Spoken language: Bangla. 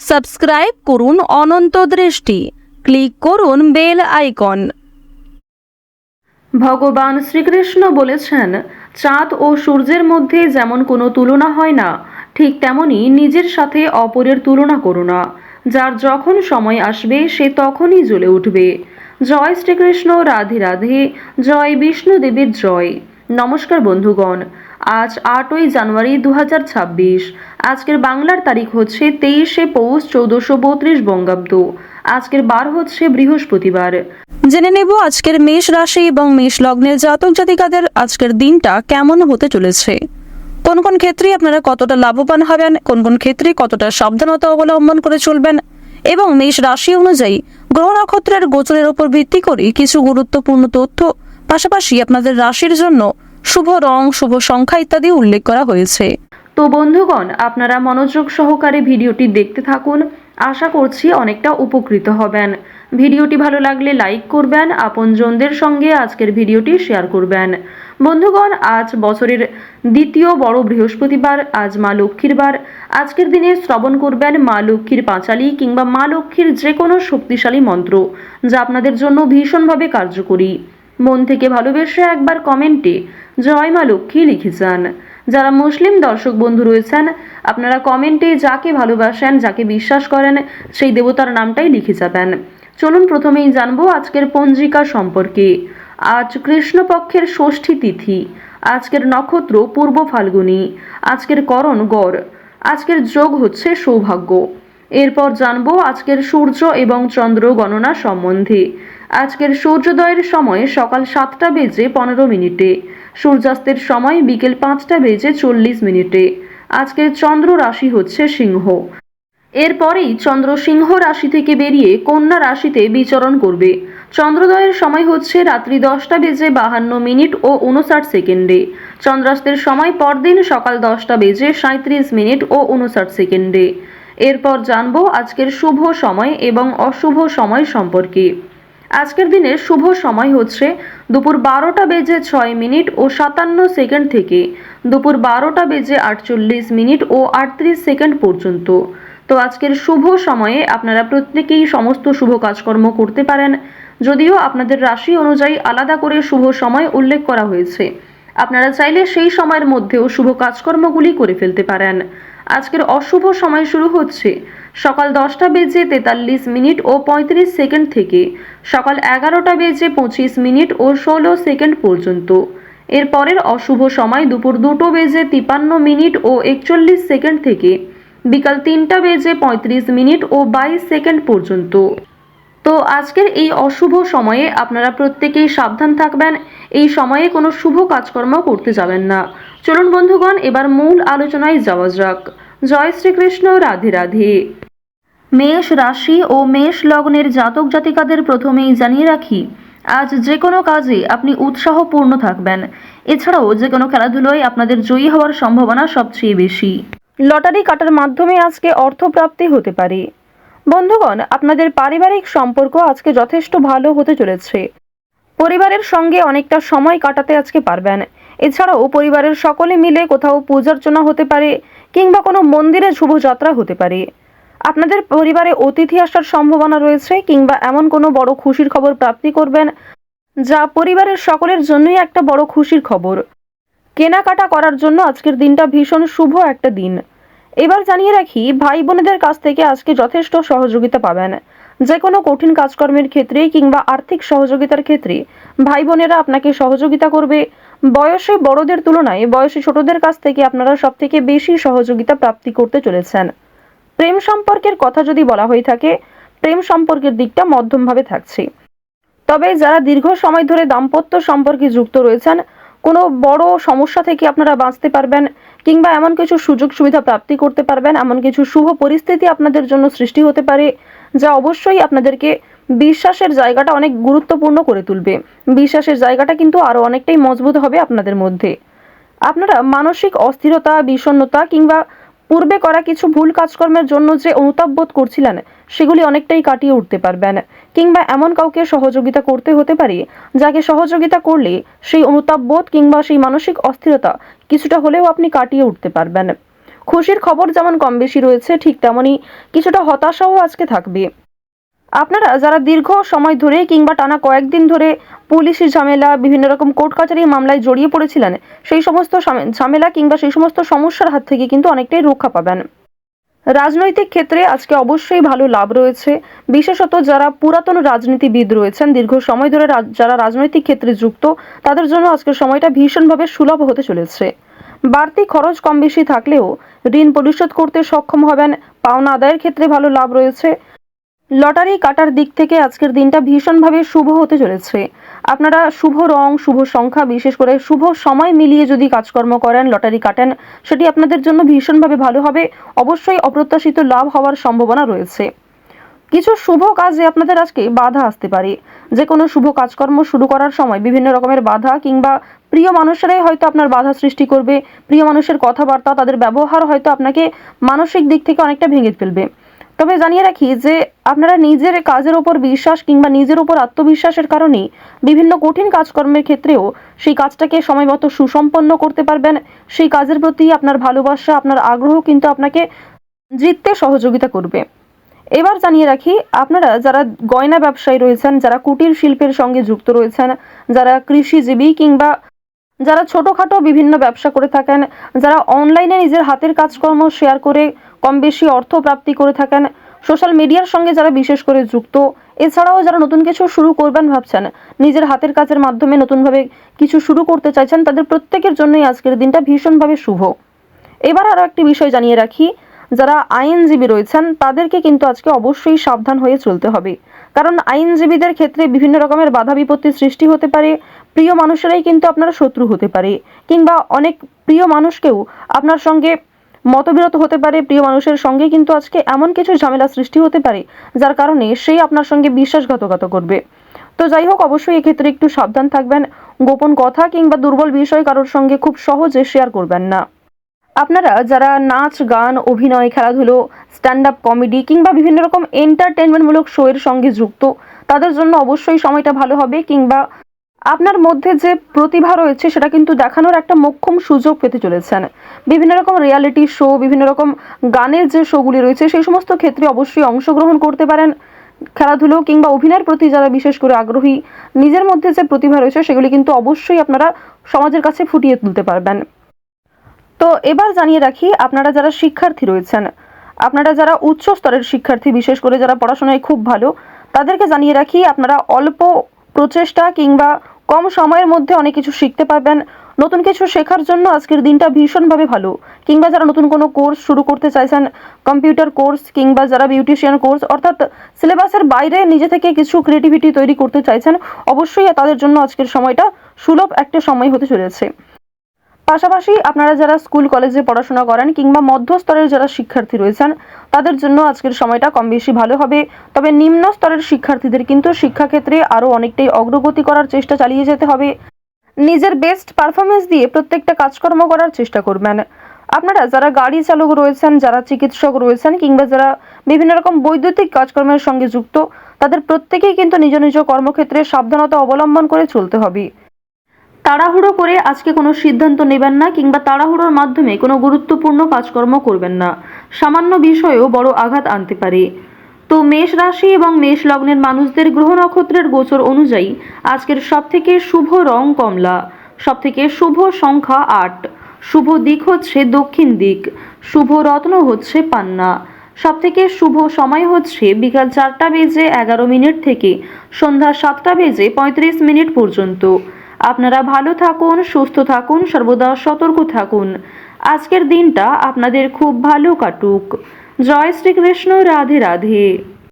সাবস্ক্রাইব করুন অনন্ত দৃষ্টি, ক্লিক করুন বেল আইকন। ভগবান শ্রীকৃষ্ণ বলেছেন, চাঁদ ও সূর্যের মধ্যে যেমন কোনো তুলনা হয় না, ঠিক তেমনি নিজের সাথে অপরের তুলনা করো না। যার যখন সময় আসবে সে তখনই জ্বলে উঠবে। জয় শ্রীকৃষ্ণ, রাধে রাধে, জয় বিষ্ণু দেবীর জয়। নমস্কার বন্ধুগণ, আজ 8ই জানুয়ারি 2026। আজকের বাংলার তারিখ হচ্ছে 23শে পৌষ 1432 বঙ্গাব্দ। আজকের বার হচ্ছে বৃহস্পতিবার। জেনে নেব আজকের মেষ রাশি এবং মেষ লগ্নের জাতক জাতিকাদের আজকের দিনটা কেমন হতে চলেছে। কোন কোন ক্ষেত্রে আপনারা কতটা লাভবান হবেন, কোন কোন ক্ষেত্রে কতটা সাবধানতা অবলম্বন করে চলবেন, এবং মেষ রাশি অনুযায়ী গ্রহ নক্ষত্রের গোচরের উপর ভিত্তি করে কিছু গুরুত্বপূর্ণ তথ্য, পাশাপাশি আপনাদের রাশির জন্য শুভ রং, শুভ সংখ্যা ইত্যাদি উল্লেখ করা হয়েছে। তো বন্ধুগণ, আপনারা মনোযোগ সহকারে ভিডিওটি দেখতে থাকুন। আশা করছি অনেকটা উপকৃত হবেন। ভিডিওটি ভালো লাগলে লাইক করবেন, আপনজনদের সঙ্গে আজকের ভিডিওটি শেয়ার করবেন। বন্ধুগণ, আজ বছরের দ্বিতীয় বড় বৃহস্পতিবার, আজ মা লক্ষ্মীর বার। আজকের দিনে শ্রবণ করবেন মা লক্ষ্মীর পাঁচালী কিংবা মা লক্ষ্মীর যে কোনো শক্তিশালী মন্ত্র, যা আপনাদের জন্য ভীষণভাবে কার্যকরী। মন থেকে ভালোবেসে একবার কমেন্টে জয় মা লক্ষ্মী লিখে যান। যারা মুসলিম দর্শক বন্ধু রয়েছেন, আপনারা কমেন্টে যাকে ভালোবাসেন, যাকে বিশ্বাস করেন, সেই দেবতার নামটাই লিখে যাবেন। চলুন প্রথমেই জানবো আজকের পঞ্জিকা সম্পর্কে। আজ কৃষ্ণপক্ষের ষষ্ঠী তিথি। আজকের নক্ষত্র পূর্ব ফাল্গুনী। আজকের করণ গড়। আজকের যোগ হচ্ছে সৌভাগ্য। এরপর জানবো আজকের সূর্য এবং চন্দ্র গণনা সম্বন্ধে। আজকের সূর্যোদয়ের সময় সকাল 7টা বেজে 15 মিনিটে, সূর্যাস্তের সময় বিকেল 5টা বেজে 40 মিনিটে। আজকের চন্দ্র রাশি হচ্ছে সিংহ। এরপরেই চন্দ্র সিংহ রাশি থেকে বেরিয়ে কন্যা রাশিতে বিচরণ করবে। চন্দ্রোদয়ের সময় হচ্ছে রাত্রি 10টা বেজে 52 মিনিট ও 59 সেকেন্ডে। চন্দ্রাস্তের সময় পরদিন সকাল 10টা বেজে 37 মিনিট ও 59 সেকেন্ডে। এরপর জানবো আজকের শুভ সময় এবং অশুভ সময় সম্পর্কে। আজকের দিনের শুভ সময় হচ্ছে দুপুর 12টা বেজে 6 মিনিট ও 57 সেকেন্ড থেকে দুপুর 12টা বেজে 48 মিনিট ও 38 সেকেন্ড পর্যন্ত। তো আজকের শুভ সময়ে আপনারা প্রত্যেকেই সমস্ত শুভ কাজকর্ম করতে পারেন, যদিও আপনাদের রাশি অনুযায়ী আলাদা করে শুভ সময় উল্লেখ করা হয়েছে। আপনারা চাইলে সেই সময়ের মধ্যেও শুভ কাজকর্মগুলি করে ফেলতে পারেন। আজকের অশুভ সময় শুরু হচ্ছে সকাল 10টা বেজে 43 মিনিট ও 35 সেকেন্ড থেকে সকাল 11টা বেজে 25 মিনিট ও 16 সেকেন্ড পর্যন্ত। এর পরের অশুভ সময় দুপুর 2টো বেজে 53 মিনিট ও 41 সেকেন্ড থেকে বিকাল 3টা বেজে 35 মিনিট ও 22 সেকেন্ড পর্যন্ত। তো আজকের এই অশুভ সময়ে আপনারা প্রত্যেকেই সাবধান থাকবেন। এই সময়ে কোনো শুভ কাজকর্ম করতে যাবেন না। চলুন বন্ধুগণ, এবার মূল আলোচনায় যাওয়া যাক। জয় শ্রীকৃষ্ণ, রাধে রাধে। মেষ রাশি ও মেষ লগ্নের জাতক জাতিকাদের প্রথমেই জানিয়ে রাখি, আজ যে কোনো কাজে আপনি উৎসাহপূর্ণ থাকবেন। এছাড়াও যে কোনো খেলাধুলোয় আপনাদের জয়ী হওয়ার সম্ভাবনা সবচেয়ে বেশি। লটারি কাটার মাধ্যমে আজকে অর্থপ্রাপ্তি হতে পারে। বন্ধুগণ, আপনাদের পারিবারিক সম্পর্ক আজকে যথেষ্ট ভালো হতে চলেছে। পরিবারের সঙ্গে অনেকটা সময় কাটাতে আজকে পারবেন। এছাড়াও পরিবারের সকলে মিলে কোথাও পূজার্চনা হতে পারে কিংবা কোনো মন্দিরে শুভযাত্রা হতে পারে। আপনাদের পরিবারে অতিথি আসার সম্ভাবনা রয়েছে কিংবা এমন কোনো বড় খুশির খবর প্রাপ্তি করবেন, যা পরিবারের সকলের জন্যই একটা বড় খুশির খবর। কেনাকাটা করার জন্য আজকের দিনটা ভীষণ শুভ একটা দিন। এবার জানিয়ে রাখি, ভাই বোনেদের কাছ থেকে আজকে যথেষ্ট সহযোগিতা পাবেন। যে কোনো কঠিন কাজকর্মের ক্ষেত্রে কিংবা আর্থিক সহযোগিতার ক্ষেত্রে ভাই বোনেরা আপনাকে সহযোগিতা করবে। বয়সে বড়দের তুলনায় বয়সে ছোটদের কাছ থেকে আপনারা সব থেকে বেশি সহযোগিতা প্রাপ্তি করতে চলেছেন। প্রেম সম্পর্কের কথা যদি বলা হয়ে থাকে, প্রেম সম্পর্কের দিকটা মধ্যমভাবে থাকছে। তবে যারা দীর্ঘ সময় ধরে দাম্পত্য সম্পর্কে যুক্ত রয়েছেন, কোনো বড় সমস্যা থেকে আপনারা বাঁচতে পারবেন কিংবা এমন কিছু সুযোগ সুবিধা প্রাপ্তি করতে পারবেন, এমন কিছু শুভ পরিস্থিতি আপনাদের জন্য সৃষ্টি হতে পারে, যা অবশ্যই আপনাদেরকে বিশ্বাসের জায়গাটা অনেক গুরুত্বপূর্ণ করে তুলবে। বিশ্বাসের জায়গাটা কিন্তু আরও অনেকটাই মজবুত হবে আপনাদের মধ্যে। আপনারা মানসিক অস্থিরতা, বিষণ্ণতা কিংবা পূর্বে করা কিছু ভুল কাজকর্মের জন্য যে অনুতাপ বোধ করছিলেন, সেগুলি অনেকটাই কাটিয়ে উঠতে পারবেন। কিংবা এমন কাউকে সহযোগিতা করতে হতে পারে, যাকে সহযোগিতা করলে সেই অনুতাপ বোধ কিংবা সেই মানসিক অস্থিরতা কিছুটা হলেও আপনি কাটিয়ে উঠতে পারবেন। খুশির খবর যেমন কম বেশি রয়েছে, ঠিক তেমনই কিছুটা হতাশাও আজকে থাকবে। আপনারা যারা দীর্ঘ সময় ধরে কিংবা টানা কয়েকদিন ধরে পুলিশি ঝামেলা, বিভিন্ন রকম কোর্ট কাচারির মামলায় জড়িয়ে পড়েছিলেন, সেই সমস্ত ঝামেলা কিংবা সেই সমস্ত সমস্যার হাত থেকে কিন্তু অনেকটাই রক্ষা পাবেন। রাজনৈতিক ক্ষেত্রে আজকে অবশ্যই ভালো লাভ রয়েছে। বিশেষত যারা পুরাতন রাজনীতিবিদ রয়েছেন, দীর্ঘ সময় ধরে যারা রাজনৈতিক ক্ষেত্রে যুক্ত, তাদের জন্য আজকের সময়টা ভীষণভাবে সুলভ হতে চলেছে। বাড়তি খরচ কম বেশি থাকলেও ঋণ পরিশোধ করতে সক্ষম হবেন। পাওনা আদায়ের ক্ষেত্রে ভালো লাভ রয়েছে। লটারি কাটার দিক থেকে আজকের দিনটা ভীষণভাবে শুভ হতে চলেছে। আপনারা শুভ রং, শুভ সংখ্যা, বিশেষ করে শুভ সময় মিলিয়ে যদি কাজকর্ম করেন, লটারি কাটেন, সেটি আপনাদের জন্য ভীষণভাবে ভালো হবে। অবশ্যই অপ্রত্যাশিত লাভ হওয়ার সম্ভাবনা রয়েছে। কিছু শুভ কাজে আপনাদের আজকে বাধা আসতে পারে। যে কোনো শুভ কাজকর্ম শুরু করার সময় বিভিন্ন রকমের বাধা কিংবা প্রিয় মানুষেরাই হয়তো আপনার বাধা সৃষ্টি করবে। প্রিয় মানুষের কথাবার্তা, তাদের ব্যবহার হয়তো আপনাকে মানসিক দিক থেকে অনেকটা ভেঙে ফেলবে। তবে জানিয়ে রাখি যে আপনারা নিজের কাজের উপর বিশ্বাস কিংবা নিজের উপর আত্মবিশ্বাসের কারণেই বিভিন্ন কঠিন কাজকর্মের ক্ষেত্রেও সেই কাজটাকে সময়মতো সুসম্পন্ন করতে পারবেন। সেই কাজের প্রতি আপনার ভালোবাসা, আপনার আগ্রহ কিন্তু আপনাকে জিততে সহযোগিতা করবে। এবার জানিয়ে রাখি, আপনারা যারা গয়না ব্যবসায়ী রয়েছেন, যারা কুটির শিল্পের সঙ্গে যুক্ত রয়েছেন, যারা কৃষিজীবী কিংবা যারা ছোটোখাটো বিভিন্ন ব্যবসা করে থাকেন, যারা অনলাইনে নিজের হাতের কাজকর্ম শেয়ার করে কম বেশি অর্থ প্রাপ্তি করে থাকেন, সোশ্যাল মিডিয়ার সঙ্গে যারা বিশেষ করে যুক্ত, এছাড়াও যারা নতুন কিছু শুরু করবেন ভাবছেন, নিজের হাতের কাজের মাধ্যমে নতুনভাবে কিছু শুরু করতে চাইছেন, তাদের প্রত্যেকের জন্যই আজকের দিনটা ভীষণভাবে শুভ। এবার আরও একটি বিষয় জানিয়ে রাখি, যারা আইনজীবী রয়েছেন তাদেরকে কিন্তু আজকে অবশ্যই সাবধান হয়ে চলতে হবে। কারণ আইনজীবীদের ক্ষেত্রে বিভিন্ন রকমের বাধা বিপত্তির সৃষ্টি হতে পারে। প্রিয় মানুষেরাই কিন্তু আপনার শত্রু হতে পারে, কিংবা অনেক প্রিয় মানুষকেও আপনার সঙ্গে মতবিরোধ হতে পারে। প্রিয় মানুষের সঙ্গে কিন্তু আজকে এমন কিছু ঝামেলা সৃষ্টি হতে পারে যার কারণে সেই আপনার সঙ্গে বিশ্বাসঘাতকতা করবে। তো যাই হোক, অবশ্যই এক্ষেত্রে একটু সাবধান থাকবেন। গোপন কথা কিংবা দুর্বল বিষয় কারোর সঙ্গে খুব সহজে শেয়ার করবেন না। আপনারা যারা নাচ, গান, অভিনয়, খেলাধুলো, স্ট্যান্ড আপ কমেডি কিংবা বিভিন্ন রকম এন্টারটেনমেন্টমূলক শো এর সঙ্গে যুক্ত, তাদের জন্য অবশ্যই সময়টা ভালো হবে। কিংবা আপনার মধ্যে যে প্রতিভা রয়েছে সেটা কিন্তু দেখানোর একটা মোক্ষম সুযোগ পেতে চলেছেন। বিভিন্ন রকম রিয়ালিটি শো, বিভিন্ন রকম গানের যে শোগুলি রয়েছে, সেই সমস্ত ক্ষেত্রে অবশ্যই অংশগ্রহণ করতে পারেন। খেলাধুলো কিংবা অভিনয়ের প্রতি যারা বিশেষ করে আগ্রহী, নিজের মধ্যে যে প্রতিভা রয়েছে সেগুলি কিন্তু অবশ্যই আপনারা সমাজের কাছে ফুটিয়ে তুলতে পারবেন। তো এবার জানিয়ে রাখি, আপনারা যারা শিক্ষার্থী রয়েছেন, আপনারা যারা উচ্চ স্তরের শিক্ষার্থী, বিশেষ করে যারা পড়াশোনায় খুব ভালো, তাদেরকে জানিয়ে রাখি আপনারা অল্প প্রচেষ্টা কিংবা কম সময়ের মধ্যে অনেক কিছু শিখতে পারবেন। নতুন কিছু শেখার জন্য আজকের দিনটা ভীষণভাবে ভালো। কিংবা যারা নতুন কোনো কোর্স শুরু করতে চাইছেন, কম্পিউটার কোর্স কিংবা যারা বিউটিশিয়ান কোর্স, অর্থাৎ সিলেবাসের বাইরে নিজে থেকে কিছু ক্রিয়েটিভিটি তৈরি করতে চাইছেন, অবশ্যই তাদের জন্য আজকের সময়টা সুলভ একটা সময় হতে চলেছে। পাশাপাশি আপনারা যারা স্কুল কলেজে পড়াশোনা করেন কিংবা মধ্যস্তরের যারা শিক্ষার্থী রয়েছেন, তাদের জন্য আজকের সময়টা কম বেশি ভালো হবে। তবে নিম্ন স্তরের শিক্ষার্থীদের কিন্তু শিক্ষাক্ষেত্রে আরও অনেকটাই অগ্রগতি করার চেষ্টা চালিয়ে যেতে হবে। নিজের বেস্ট পারফরমেন্স দিয়ে প্রত্যেকটা কাজকর্ম করার চেষ্টা করবেন। আপনারা যারা গাড়ি চালক রয়েছেন, যারা চিকিৎসক রয়েছেন কিংবা যারা বিভিন্ন রকম বৈদ্যুতিক কাজকর্মের সঙ্গে যুক্ত, তাদের প্রত্যেকেই কিন্তু নিজ নিজ কর্মক্ষেত্রে সাবধানতা অবলম্বন করে চলতে হবে। তাড়াহুড়ো করে আজকে কোনো সিদ্ধান্ত নেবেন না কিংবা তাড়াহুড়োর মাধ্যমে কোনো গুরুত্বপূর্ণ কাজকর্ম করবেন না। সামান্য বিষয়েও বড় আঘাত আনতে পারে। তো মেষ রাশি এবং মেষ লগ্নের মানুষদের গ্রহ নক্ষত্রের গোচর অনুযায়ী আজকের সবথেকে শুভ রং কমলা, সবথেকে শুভ সংখ্যা 8, শুভ দিক হচ্ছে দক্ষিণ দিক, শুভ রত্ন হচ্ছে পান্না, সবথেকে শুভ সময় হচ্ছে বিকাল 4:11 থেকে সন্ধ্যা 7:35 পর্যন্ত। আপনারা ভালো থাকুন, সুস্থ থাকুন, সর্বদা সতর্ক থাকুন। আজকের দিনটা আপনাদের খুব ভালো কাটুক। জয় শ্রীকৃষ্ণ, রাধে রাধে।